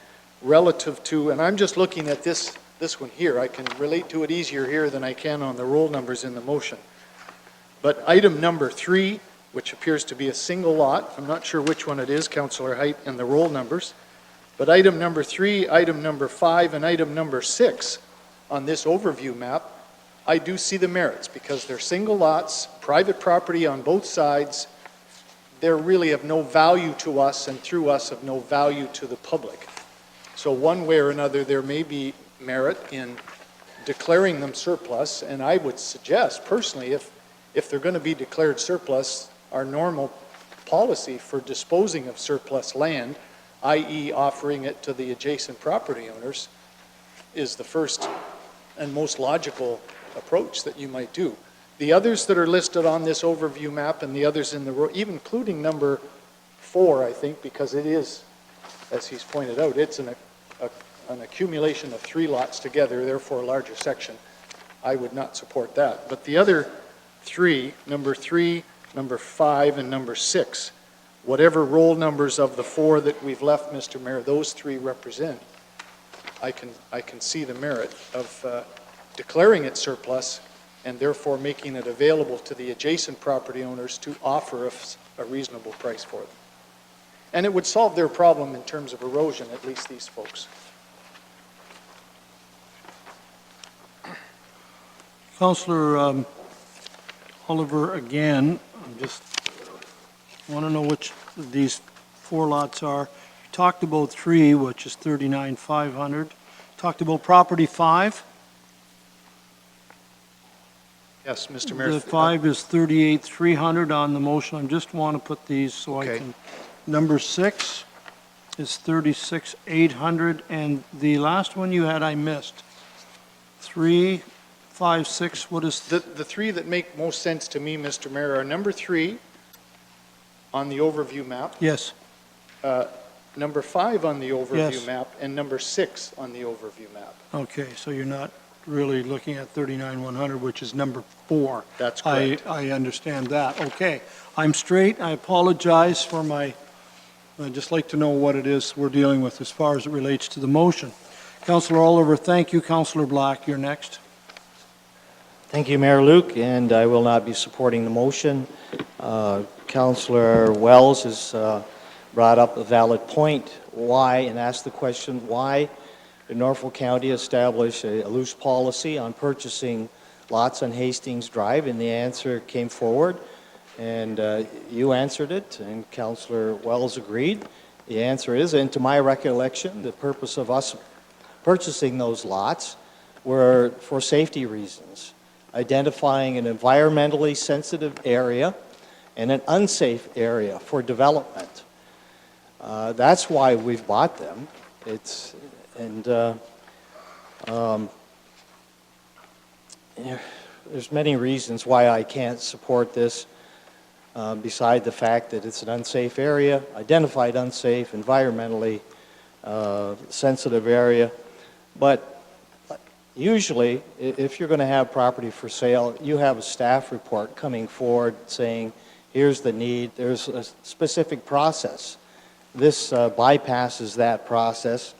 relative to, and I'm just looking at this one here. I can relate to it easier here than I can on the roll numbers in the motion. But item number 3, which appears to be a single lot, I'm not sure which one it is, Councillor Height, and the roll numbers, but item number 3, item number 5, and item number 6 on this overview map, I do see the merits because they're single lots, private property on both sides. They're really of no value to us and through us of no value to the public. So one way or another, there may be merit in declaring them surplus, and I would suggest personally if they're going to be declared surplus, our normal policy for disposing of surplus land, i.e. offering it to the adjacent property owners, is the first and most logical approach that you might do. The others that are listed on this overview map and the others in the, even including number 4, I think, because it is, as he's pointed out, it's an accumulation of 3 lots together, therefore a larger section. I would not support that. But the other 3, number 3, number 5, and number 6, whatever roll numbers of the 4 that we've left, Mr. Mayor, those 3 represent, I can see the merit of declaring it surplus and therefore making it available to the adjacent property owners to offer a reasonable price for them. And it would solve their problem in terms of erosion, at least these folks. Councillor Oliver, again, I just want to know which of these 4 lots are. You talked about 3, which is 39,500. Talked about property 5. Yes, Mr. Mayor. The 5 is 38,300 on the motion. I just want to put these so I can. Number 6 is 36,800, and the last one you had I missed. 3, 5, 6. What is the 3 that make most sense to me, Mr. Mayor, are number 3 on the overview map. Yes. Number 5 on the overview Yes. map, and number 6 on the overview map. Okay, so you're not really looking at 39,100, which is number 4. That's correct. I understand that. Okay, I'm straight. I apologize for I'd just like to know what it is we're dealing with as far as it relates to the motion. Councillor Oliver, thank you. Councillor Black, you're next. Thank you, Mayor Luke, and I will not be supporting the motion. Councillor Wells has brought up a valid point. Why, and asked the question, why did Norfolk County establish a loose policy on purchasing lots on Hastings Drive? And the answer came forward, and you answered it, and Councillor Wells agreed. The answer is, and to my recollection, the purpose of us purchasing those lots were for safety reasons, identifying an environmentally sensitive area and an unsafe area for development. That's why we've bought them. there's many reasons why I can't support this, beside the fact that it's an unsafe area, identified unsafe, environmentally sensitive area. But usually, if you're going to have property for sale, you have a staff report coming forward saying, here's the need, there's a specific process. This bypasses that process.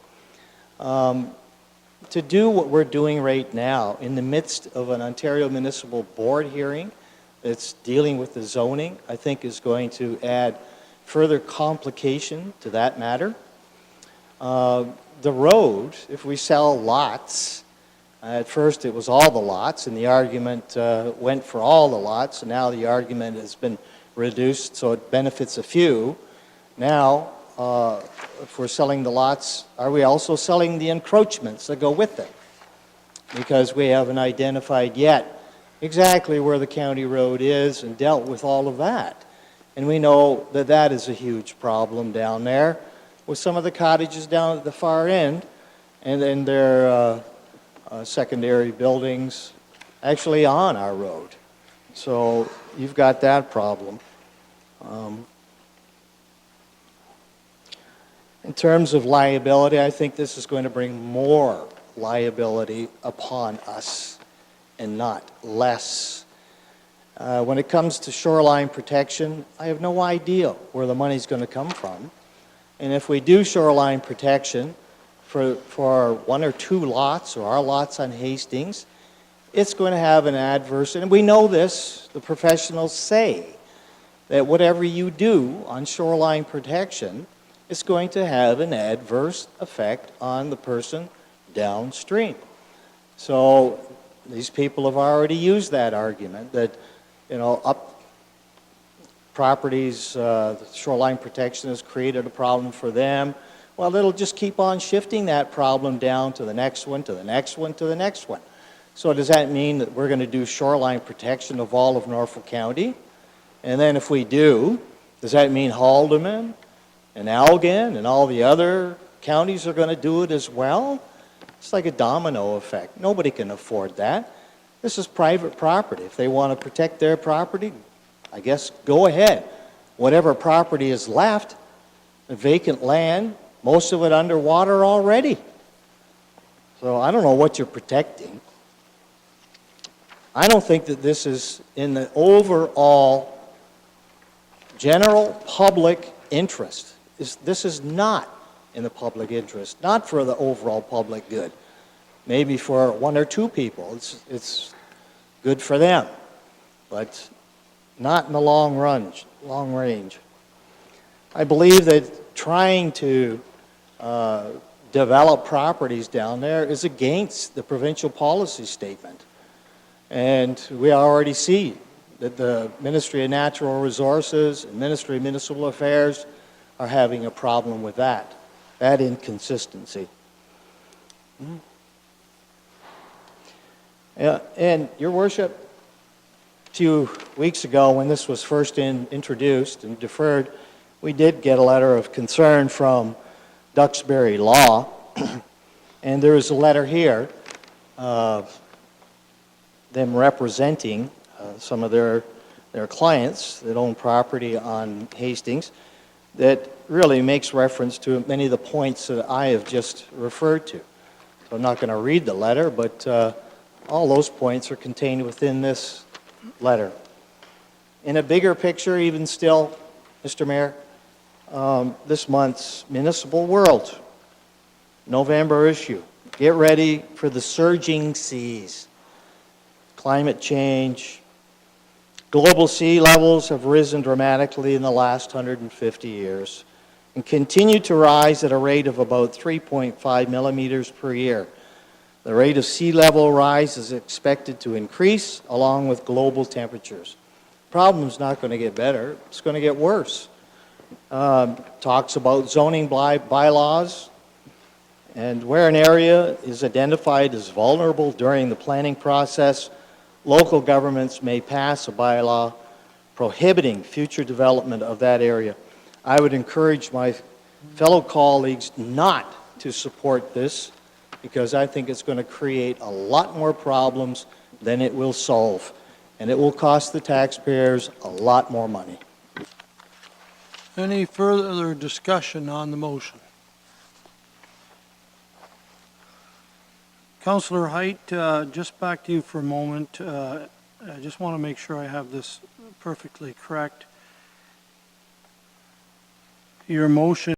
To do what we're doing right now in the midst of an Ontario Municipal Board hearing that's dealing with the zoning, I think is going to add further complication to that matter. The road, if we sell lots, at first it was all the lots, and the argument went for all the lots, and now the argument has been reduced so it benefits a few. Now, if we're selling the lots, are we also selling the encroachments that go with them? Because we haven't identified yet exactly where the county road is and dealt with all of that. And we know that that is a huge problem down there with some of the cottages down at the far end and then their secondary buildings actually on our road. So you've got that problem. In terms of liability, I think this is going to bring more liability upon us and not less. When it comes to shoreline protection, I have no idea where the money's going to come from. And if we do shoreline protection for one or two lots or our lots on Hastings, it's going to have an adverse, and we know this, the professionals say, that whatever you do on shoreline protection, it's going to have an adverse effect on the person downstream. So these people have already used that argument that, you know, up properties, the shoreline protection has created a problem for them. Well, it'll just keep on shifting that problem down to the next one, to the next one, to the next one. So does that mean that we're going to do shoreline protection of all of Norfolk County? And then if we do, does that mean Haldeman and Algan and all the other counties are going to do it as well? It's like a domino effect. Nobody can afford that. This is private property. If they want to protect their property, I guess go ahead. Whatever property is left, the vacant land, most of it underwater already. So I don't know what you're protecting. I don't think that this is in the overall general public interest. This is not in the public interest, not for the overall public good. Maybe for one or two people, it's good for them, but not in the long run, long range. I believe that trying to develop properties down there is against the provincial policy statement. And we already see that the Ministry of Natural Resources and Ministry of Municipal Affairs are having a problem with that inconsistency. Yeah, and Your Worship, a few weeks ago when this was first introduced and deferred, we did get a letter of concern from Duxbury Law, and there is a letter here of them representing some of their clients that own property on Hastings that really makes reference to many of the points that I have just referred to. So I'm not going to read the letter, but all those points are contained within this letter. In a bigger picture, even still, Mr. Mayor, this month's Municipal World, November issue. Get ready for the surging seas. Climate change. Global sea levels have risen dramatically in the last 150 years and continue to rise at a rate of about 3.5 millimeters per year. The rate of sea level rise is expected to increase along with global temperatures. The problem is not going to get better, it's going to get worse. Talks about zoning bylaws, and where an area is identified as vulnerable during the planning process, local governments may pass a bylaw prohibiting future development of that area. I would encourage my fellow colleagues not to support this because I think it's going to create a lot more problems then it will solve. And it will cost the taxpayers a lot more money. Any further discussion on the motion? Councillor Height, just back to you for a moment. I just want to make sure I have this perfectly correct. Your motion